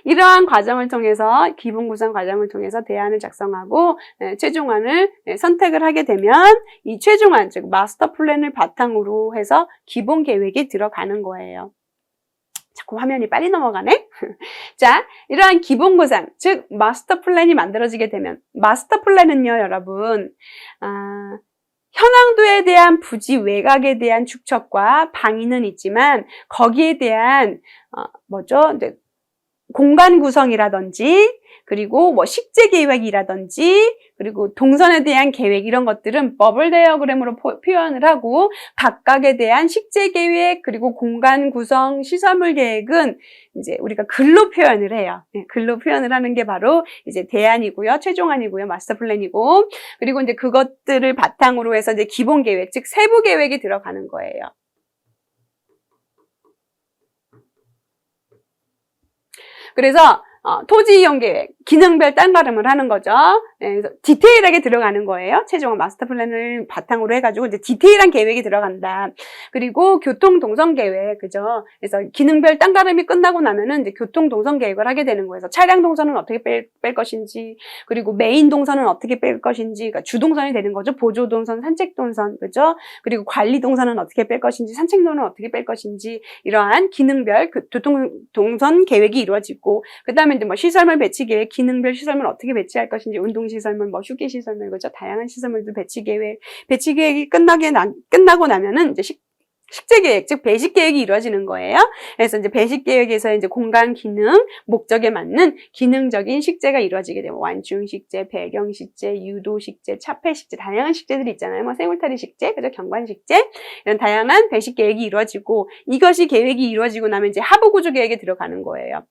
A: 이러한 과정을 통해서, 기본 구상 과정을 통해서 대안을 작성하고 최종안을 선택을 하게 되면 이 최종안, 즉 마스터 플랜을 바탕으로 해서 기본 계획이 들어가는 거예요. 자꾸 화면이 빨리 넘어가네? 자, 이러한 기본 구상, 즉 마스터 플랜이 만들어지게 되면, 마스터 플랜은요, 여러분, 현황도에 대한 부지 외곽에 대한 축척과 방위는 있지만 거기에 대한 이제 공간 구성이라든지, 그리고 뭐 식재 계획이라든지, 그리고 동선에 대한 계획, 이런 것들은 버블 다이어그램으로 표현을 하고, 각각에 대한 식재 계획, 그리고 공간 구성, 시설물 계획은 이제 우리가 글로 표현을 해요. 글로 표현을 하는 게 바로 이제 대안이고요, 최종안이고요, 마스터 플랜이고, 그리고 이제 그것들을 바탕으로 해서 이제 기본 계획, 즉 세부 계획이 들어가는 거예요. 그래서 토지 이용 계획, 기능별 땅가름을 하는 거죠. 그래서 디테일하게 들어가는 거예요. 최종은 마스터 플랜을 바탕으로 해가지고 이제 디테일한 계획이 들어간다. 그리고 교통 동선 계획, 그죠? 그래서 기능별 땅가름이 끝나고 나면은 이제 교통 동선 계획을 하게 되는 거예요. 그래서 차량 동선은 어떻게 뺄 것인지, 그리고 메인 동선은 어떻게 뺄 것인지, 그러니까 주동선이 되는 거죠. 보조 동선, 산책 동선, 그죠? 그리고 관리 동선은 어떻게 뺄 것인지, 산책로는 어떻게 뺄 것인지, 이러한 기능별 교통 동선 계획이 이루어지고, 그 다음에 이제 뭐 시설물 배치 계획, 기능별 시설물 어떻게 배치할 것인지, 운동시설물, 뭐 휴게 시설물, 그죠? 다양한 시설물들 배치 계획이 끝나고 나면은 이제 식재 계획, 즉 배식 계획이 이루어지는 거예요. 그래서 이제 배식 계획에서 이제 공간 기능, 목적에 맞는 기능적인 식재가 이루어지게 되고, 완충 식재, 배경 식재, 유도 식재, 차폐 식재, 다양한 식재들이 있잖아요. 뭐 생울타리 식재, 그죠? 경관 식재, 이런 다양한 배식 계획이 이루어지고, 이것이 계획이 이루어지고 나면 이제 하부 구조 계획에 들어가는 거예요.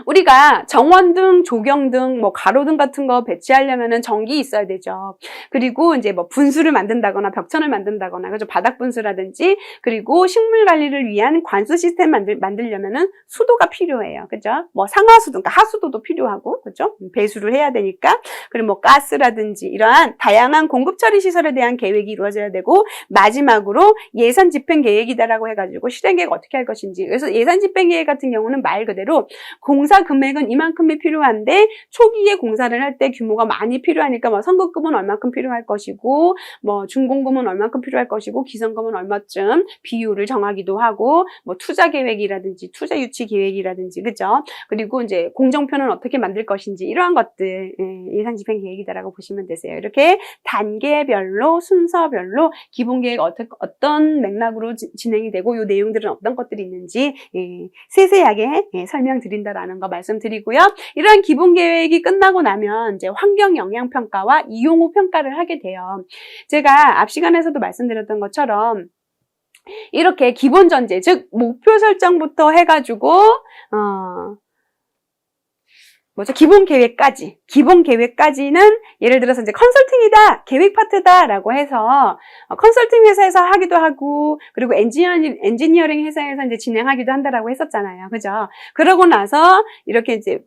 A: 우리가 정원등, 조경등, 뭐 가로등 같은 거 배치하려면은 전기 있어야 되죠. 그리고 이제 뭐 분수를 만든다거나 벽천을 만든다거나, 그죠? 바닥 분수라든지, 그리고 식물 관리를 위한 관수 시스템 만들려면은 수도가 필요해요. 그죠? 뭐 상하수도, 그러니까 하수도도 필요하고, 그죠? 배수를 해야 되니까. 그리고 뭐 가스라든지 이러한 다양한 공급 처리 시설에 대한 계획이 이루어져야 되고, 마지막으로 예산 집행 계획이다라고 해가지고 실행 계획 어떻게 할 것인지. 그래서 예산 집행 계획 같은 경우는 말 그대로 공사 금액은 이만큼이 필요한데 초기에 공사를 할 때 규모가 많이 필요하니까 뭐 선급금은 얼마큼 필요할 것이고 뭐 준공금은 얼마큼 필요할 것이고 기성금은 얼마쯤 비율을 정하기도 하고 뭐 투자 계획이라든지 투자 유치 계획이라든지 그죠? 그리고 이제 공정표는 어떻게 만들 것인지 이러한 것들 예산 집행 계획이다라고 보시면 되세요. 이렇게 단계별로 순서별로 기본 계획 어떤 맥락으로 진행이 되고 이 내용들은 어떤 것들이 있는지 세세하게 설명드린다라는 거 말씀드리고요. 이러한 기본 계획이 끝나고 나면 이제 환경 영향 평가와 이용 후 평가를 하게 돼요. 제가 앞 시간에서도 말씀드렸던 것처럼 이렇게 기본 전제, 즉 목표 설정부터 해가지고 기본 계획까지는 예를 들어서 이제 컨설팅이다, 계획 파트다라고 해서 컨설팅 회사에서 하기도 하고 그리고 엔지니어링 회사에서 이제 진행하기도 한다라고 했었잖아요. 그죠? 그러고 나서 이렇게 이제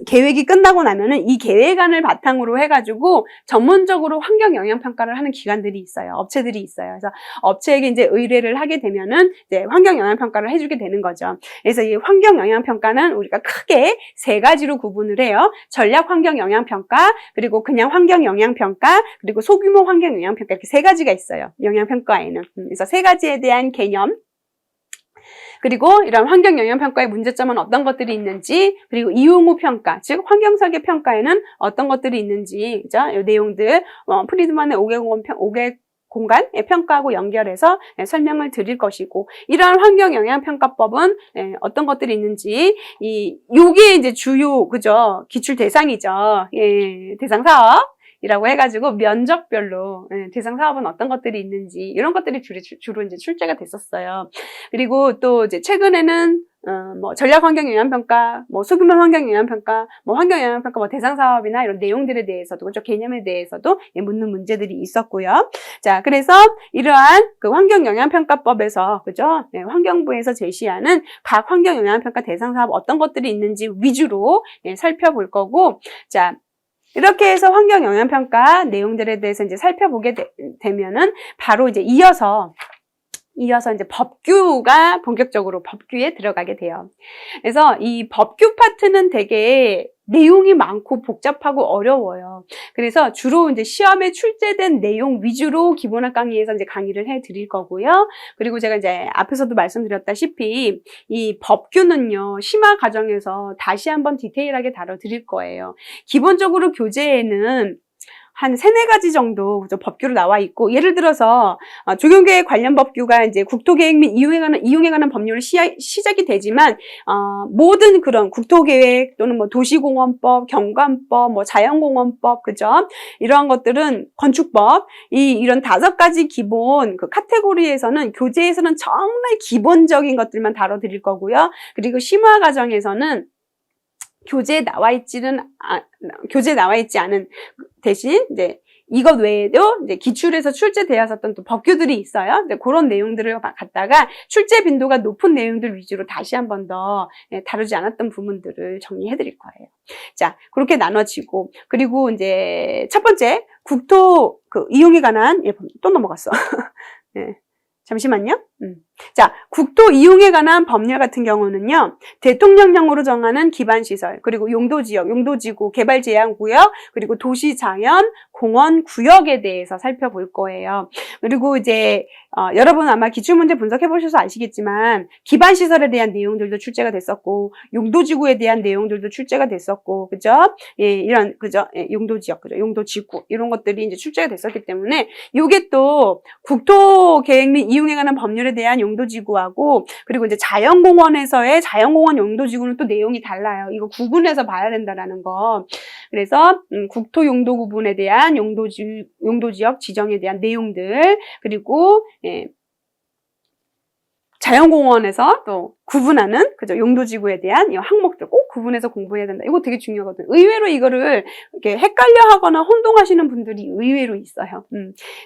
A: 계획이 끝나고 나면은 이 계획안을 바탕으로 해가지고 전문적으로 환경 영향 평가를 하는 기관들이 있어요. 업체들이 있어요. 그래서 업체에게 이제 의뢰를 하게 되면은 이제 환경 영향 평가를 해주게 되는 거죠. 그래서 이 환경 영향 평가는 우리가 크게 세 가지로 구분을 해요. 전략 환경 영향 평가, 그리고 그냥 환경 영향 평가, 그리고 소규모 환경 영향 평가 이렇게 세 가지가 있어요. 영향 평가에는. 그래서 세 가지에 대한 개념. 그리고 이런 환경 영향 평가의 문제점은 어떤 것들이 있는지, 그리고 이용 후 평가, 즉 환경 설계 평가에는 어떤 것들이 있는지, 그죠? 이 내용들 프리드만의 5개 공간의 평가하고 연결해서 설명을 드릴 것이고, 이러한 환경 영향 평가법은 어떤 것들이 있는지, 요게 이제 주요, 그죠? 기출 대상이죠. 대상 사업이라고 해가지고 면적별로 대상 사업은 어떤 것들이 있는지, 이런 것들이 주로 이제 출제가 됐었어요. 그리고 또 이제 최근에는 전략 환경 영향 평가, 소규모 환경 영향 평가, 환경 영향 평가, 대상 사업이나 이런 내용들에 대해서도, 그죠? 개념에 대해서도 묻는 문제들이 있었고요. 자, 그래서 이러한 그 환경 영향 평가법에서, 그죠? 환경부에서 제시하는 각 환경 영향 평가 대상 사업 어떤 것들이 있는지 위주로 살펴볼 거고, 자, 이렇게 해서 환경 영향 평가 내용들에 대해서 이제 살펴보게 되면은 바로 이제 이어서 이제 법규가 본격적으로 법규에 들어가게 돼요. 그래서 이 법규 파트는 되게 내용이 많고 복잡하고 어려워요. 그래서 주로 이제 시험에 출제된 내용 위주로 기본학 강의에서 이제 강의를 해 드릴 거고요. 그리고 제가 이제 앞에서도 말씀드렸다시피 이 법규는요, 심화 과정에서 다시 한번 디테일하게 다뤄 드릴 거예요. 기본적으로 교재에는 한 3-4가지 정도 법규로 나와 있고, 예를 들어서 조경계획 관련 법규가 이제 국토계획 및 이용에 관한 법률로 시작이 되지만 모든 그런 국토계획 또는 도시공원법, 경관법, 자연공원법, 그죠? 이러한 것들은 건축법, 이런 5가지 기본 그 카테고리에서는 교재에서는 정말 기본적인 것들만 다뤄드릴 거고요. 그리고 심화 과정에서는 교재에 나와 있지 않은 대신 이제 이것 외에도 이제 기출에서 출제되었었던 또 법규들이 있어요. 이제 그런 내용들을 갖다가 출제 빈도가 높은 내용들 위주로 다시 한 번 더 다루지 않았던 부분들을 정리해 드릴 거예요. 자, 그렇게 나눠지고, 그리고 이제 첫 번째 국토 이용에 관한 또 넘어갔어. 네. 잠시만요. 자, 국토 이용에 관한 법률 같은 경우는요, 대통령령으로 정하는 기반시설, 그리고 용도지역, 용도지구, 개발제한구역, 그리고 도시자연, 공원, 구역에 대해서 살펴볼 거예요. 그리고 이제 여러분 아마 기출문제 분석해 보셔서 아시겠지만 기반시설에 대한 내용들도 출제가 됐었고, 용도지구에 대한 내용들도 출제가 됐었고, 그죠? 이런, 그죠? 용도지역, 그죠? 용도지구, 이런 것들이 이제 출제가 됐었기 때문에 요게 또 국토계획 및 이용에 관한 법률에 대한 용도지구하고, 그리고 이제 자연공원에서의 자연공원 용도지구는 또 내용이 달라요. 이거 구분해서 봐야 된다라는 거. 그래서 국토용도 구분에 대한 용도지역 지정에 대한 내용들, 그리고 자연공원에서 또 구분하는, 그죠? 용도지구에 대한 이 항목들 꼭 구분해서 공부해야 된다. 이거 되게 중요하거든요. 의외로 이거를 이렇게 헷갈려 하거나 혼동하시는 분들이 의외로 있어요.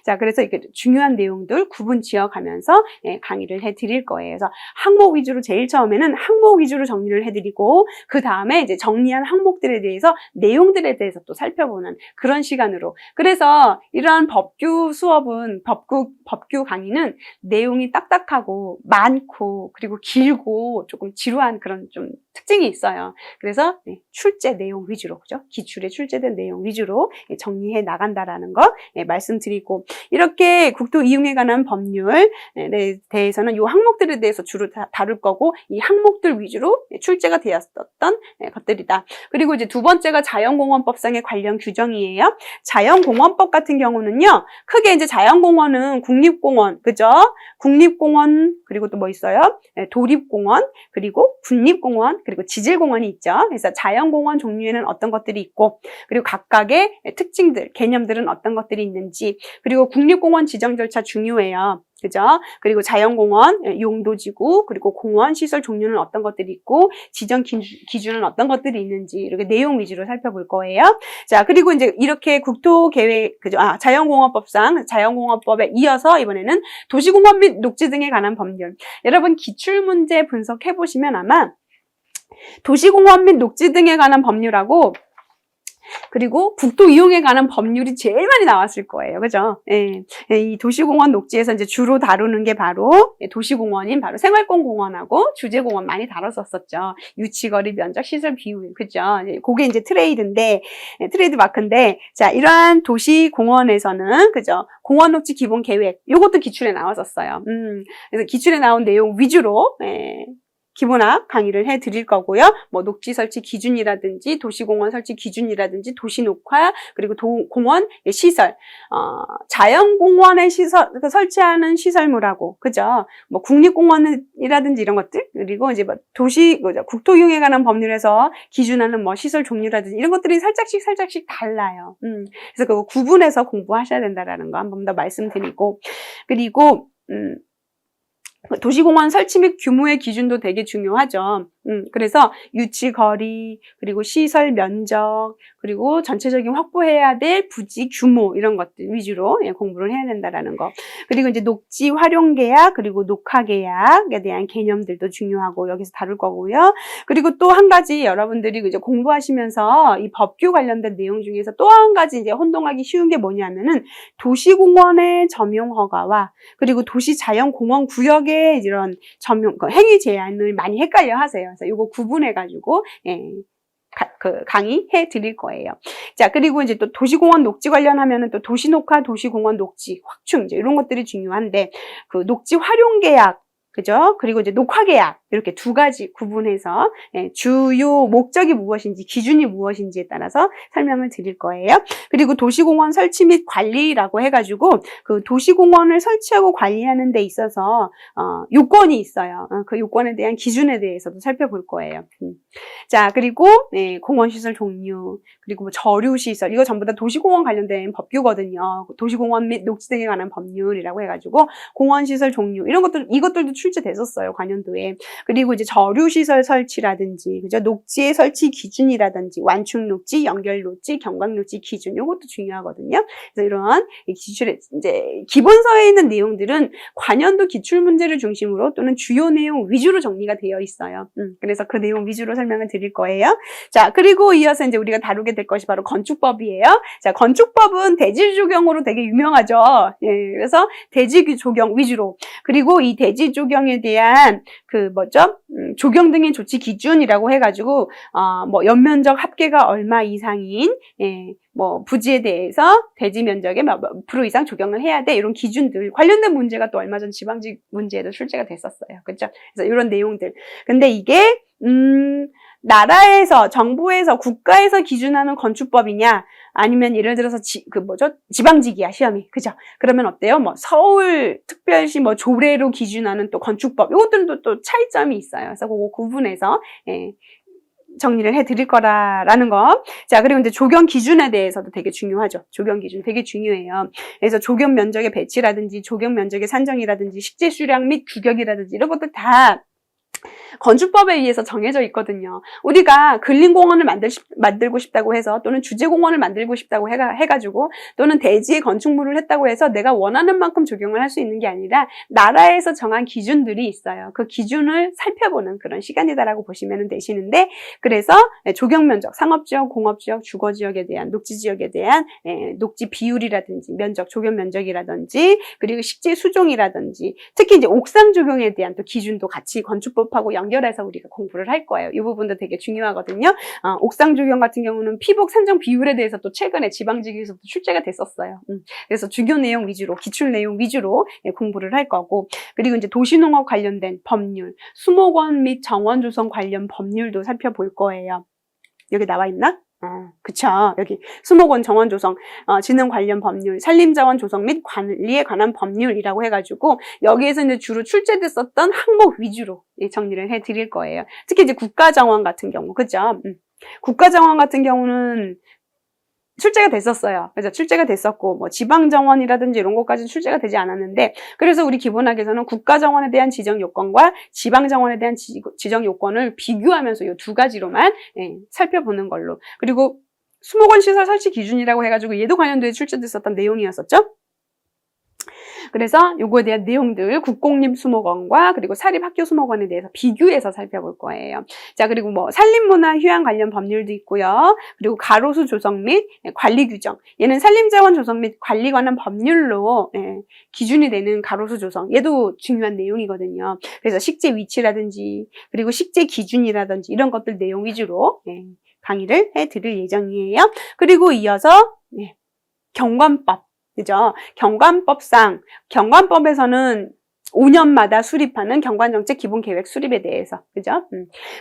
A: 자, 그래서 이렇게 중요한 내용들 구분 지어 가면서 강의를 해 드릴 거예요. 그래서 항목 위주로 제일 처음에는 항목 위주로 정리를 해 드리고, 그 다음에 이제 정리한 항목들에 대해서 내용들에 대해서 또 살펴보는 그런 시간으로. 그래서 이러한 법규 수업은 법규 강의는 내용이 딱딱하고 많고, 그리고 길고 조금 지루한 그런 좀 특징이 있어요. 그래서 출제 내용 위주로, 그죠? 기출에 출제된 내용 위주로 정리해 나간다라는 거 말씀드리고, 이렇게 국토 이용에 관한 법률에 대해서는 이 항목들에 대해서 주로 다룰 거고, 이 항목들 위주로 출제가 되었던 것들이다. 그리고 이제 두 번째가 자연공원법상의 관련 규정이에요. 자연공원법 같은 경우는요, 크게 이제 자연공원은 국립공원, 그죠? 국립공원, 그리고 또 뭐 있어요? 도립공원, 그리고 국립공원, 그리고 지질공원이 있죠. 그래서 자연공원 종류에는 어떤 것들이 있고, 그리고 각각의 특징들, 개념들은 어떤 것들이 있는지, 그리고 국립공원 지정 절차 중요해요. 그죠? 그리고 자연공원, 용도지구, 그리고 공원 시설 종류는 어떤 것들이 있고, 지정 기준은 어떤 것들이 있는지, 이렇게 내용 위주로 살펴볼 거예요. 자, 그리고 이제 이렇게 국토계획, 그죠? 자연공원법상, 자연공원법에 이어서 이번에는 도시공원 및 녹지 등에 관한 법률. 여러분, 기출문제 분석해보시면 아마 도시공원 및 녹지 등에 관한 법률하고, 그리고 국토 이용에 관한 법률이 제일 많이 나왔을 거예요. 그죠? 이 도시공원 녹지에서 이제 주로 다루는 게 바로 도시공원인 바로 생활권공원하고 주제공원 많이 다뤘었었죠. 유치거리 면적 시설 비율. 그죠? 그게 이제 트레이드 마크인데, 자, 이러한 도시공원에서는, 그죠? 공원 녹지 기본 계획. 요것도 기출에 나왔었어요. 그래서 기출에 나온 내용 위주로, 기본학 강의를 해드릴 거고요. 뭐 녹지 설치 기준이라든지 도시공원 설치 기준이라든지 도시녹화, 그리고 공원 시설, 자연공원에 설치하는 시설물하고, 그죠? 뭐 국립공원이라든지 이런 것들, 그리고 이제 뭐 국토이용에 관한 법률에서 기준하는 뭐 시설 종류라든지 이런 것들이 살짝씩 달라요. 그래서 그거 구분해서 공부하셔야 된다라는 거 한 번 더 말씀드리고, 그리고 도시공원 설치 및 규모의 기준도 되게 중요하죠. 그래서 유치 거리, 그리고 시설 면적, 그리고 전체적인 확보해야 될 부지 규모, 이런 것들 위주로 공부를 해야 된다라는 거. 그리고 이제 녹지 활용 계약, 그리고 녹화 계약에 대한 개념들도 중요하고 여기서 다룰 거고요. 그리고 또 한 가지 여러분들이 이제 공부하시면서 이 법규 관련된 내용 중에서 또 한 가지 이제 혼동하기 쉬운 게 뭐냐면은 도시공원의 점용 허가와 그리고 도시자연공원 구역의 이런 점용, 행위 제한을 많이 헷갈려 하세요. 그래서 이거 구분해가지고, 강의해 드릴 거예요. 자, 그리고 이제 또 도시공원 녹지 관련하면은 또 도시녹화, 도시공원 녹지, 확충, 이제 이런 것들이 중요한데, 그 녹지 활용 계약, 그죠? 그리고 이제 녹화 계약, 이렇게 두 가지 구분해서 주요 목적이 무엇인지, 기준이 무엇인지에 따라서 설명을 드릴 거예요. 그리고 도시공원 설치 및 관리라고 해가지고 그 도시공원을 설치하고 관리하는 데 있어서 요건이 있어요. 그 요건에 대한 기준에 대해서도 살펴볼 거예요. 자, 그리고 공원시설 종류, 그리고 뭐 저류시설, 이거 전부 다 도시공원 관련된 법규거든요. 도시공원 및 녹지 등에 관한 법률이라고 해가지고 공원시설 종류, 이것들도 출제됐었어요, 관연도에. 그리고 이제 저류시설 설치라든지, 그죠? 녹지의 설치 기준이라든지, 완충 녹지, 연결 녹지, 경광 녹지 기준, 이것도 중요하거든요. 그래서 이런 기출에, 이제, 기본서에 있는 내용들은 관연도 기출문제를 중심으로 또는 주요 내용 위주로 정리가 되어 있어요. 그래서 그 내용 위주로 설명을 드릴 거예요. 자, 그리고 이어서 이제 우리가 다루게 될 것이 바로 건축법이에요. 자, 건축법은 대지 조경으로 되게 유명하죠. 그래서 대지 조경 위주로. 그리고 이 대지 조경에 대한 조경 등의 조치 기준이라고 해가지고, 뭐, 연면적 합계가 얼마 이상인, 뭐, 부지에 대해서 대지 면적의 몇 프로 이상 조경을 해야 돼. 이런 기준들. 관련된 문제가 또 얼마 전 지방직 문제에도 출제가 됐었어요. 그렇죠? 그래서 이런 내용들. 근데 이게, 나라에서, 정부에서, 국가에서 기준하는 건축법이냐, 아니면 예를 들어서 지방직이야, 시험이. 그죠? 그러면 어때요? 뭐, 서울특별시 조례로 기준하는 또 건축법, 이것들도 또 차이점이 있어요. 그래서 그거 구분해서, 정리를 해 드릴 거라는 거. 자, 그리고 이제 조경 기준에 대해서도 되게 중요하죠. 조경 기준 되게 중요해요. 그래서 조경 면적의 배치라든지, 조경 면적의 산정이라든지, 식재 수량 및 규격이라든지, 이런 것들 다 건축법에 의해서 정해져 있거든요. 우리가 근린공원을 만들고 싶다고 해서 또는 주제공원을 만들고 싶다고 해가지고 또는 대지에 건축물을 했다고 해서 내가 원하는 만큼 적용을 할 수 있는 게 아니라 나라에서 정한 기준들이 있어요. 그 기준을 살펴보는 그런 시간이다라고 보시면 되시는데, 그래서 조경면적, 상업지역, 공업지역, 주거지역에 대한, 녹지지역에 대한 녹지 비율이라든지 면적, 조경면적이라든지, 그리고 식재 수종이라든지, 특히 이제 옥상 조경에 대한 또 기준도 같이 건축법하고 연결해서 우리가 공부를 할 거예요. 이 부분도 되게 중요하거든요. 옥상 조경 같은 경우는 피복 산정 비율에 대해서 또 최근에 지방지기에서도 출제가 됐었어요. 그래서 주요 내용 위주로, 기출 내용 위주로 공부를 할 거고, 그리고 이제 도시농업 관련된 법률, 수목원 및 정원 조성 관련 법률도 살펴볼 거예요. 여기 나와 있나? 그쵸. 여기 수목원 정원 조성, 진흥 관련 법률, 산림자원 조성 및 관리에 관한 법률이라고 해가지고 여기에서 이제 주로 출제됐었던 항목 위주로 정리를 해드릴 거예요. 특히 이제 국가정원 같은 경우, 그죠? 국가정원 같은 경우는 출제가 됐었어요. 그래서 출제가 됐었고, 뭐 지방정원이라든지 이런 것까지는 출제가 되지 않았는데, 그래서 우리 기본학에서는 국가정원에 대한 지정 요건과 지방정원에 대한 지정 요건을 비교하면서 이 두 가지로만 살펴보는 걸로. 그리고 수목원 시설 설치 기준이라고 해가지고 얘도 관련도에 출제됐었던 내용이었었죠. 그래서 요거에 대한 내용들 국공립수목원과 그리고 사립학교 수목원에 대해서 비교해서 살펴볼 거예요. 자, 그리고 뭐 산림문화 휴양 관련 법률도 있고요. 그리고 가로수 조성 및 관리 규정. 얘는 산림자원 조성 및 관리 관한 법률로 기준이 되는 가로수 조성. 얘도 중요한 내용이거든요. 그래서 식재 위치라든지 그리고 식재 기준이라든지 이런 것들 내용 위주로 강의를 해드릴 예정이에요. 그리고 이어서 경관법. 그죠? 경관법에서는 5년마다 수립하는 경관정책 기본계획 수립에 대해서, 그죠?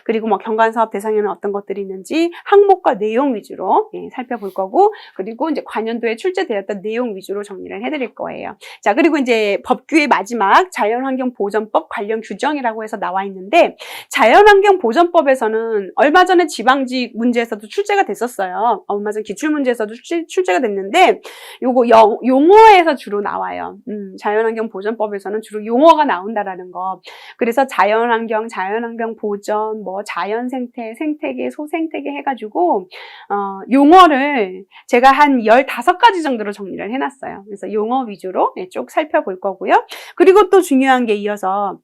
A: 그리고 뭐 경관사업 대상에는 어떤 것들이 있는지 항목과 내용 위주로 살펴볼 거고, 그리고 이제 관연도에 출제되었던 내용 위주로 정리를 해드릴 거예요. 자, 그리고 이제 법규의 마지막 자연환경보전법 관련 규정이라고 해서 나와 있는데, 자연환경보전법에서는 얼마 전에 지방직 문제에서도 출제가 됐었어요. 얼마 전 기출문제에서도 출제가 됐는데, 요거 용어에서 주로 나와요. 자연환경보전법에서는 주로 용어가 나온다라는 거. 그래서 자연환경 보전, 뭐 자연생태, 생태계, 소생태계 해가지고 용어를 제가 한 15가지 정도로 정리를 해놨어요. 그래서 용어 위주로 쭉 살펴볼 거고요. 그리고 또 중요한 게 이어서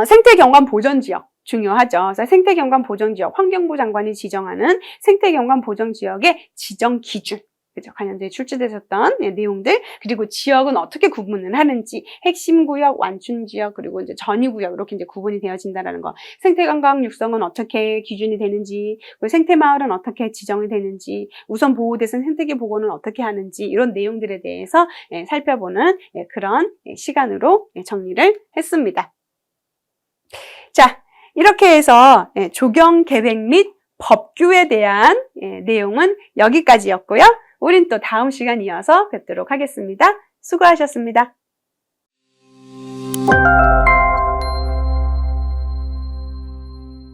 A: 생태경관보전지역 중요하죠. 그래서 생태경관보전지역, 환경부 장관이 지정하는 생태경관보전지역의 지정 기준. 그죠? 관련되어 출제되셨던 내용들, 그리고 지역은 어떻게 구분을 하는지, 핵심 구역, 완충 지역, 그리고 이제 전위 구역 이렇게 이제 구분이 되어진다라는 거. 생태관광 육성은 어떻게 기준이 되는지, 그리고 생태마을은 어떻게 지정이 되는지, 우선 보호대상 생태계 보건은 어떻게 하는지 이런 내용들에 대해서 살펴보는 그런 시간으로 정리를 했습니다. 자, 이렇게 해서 조경 계획 및 법규에 대한 내용은 여기까지였고요. 우린 또 다음 시간 이어서 뵙도록 하겠습니다. 수고하셨습니다.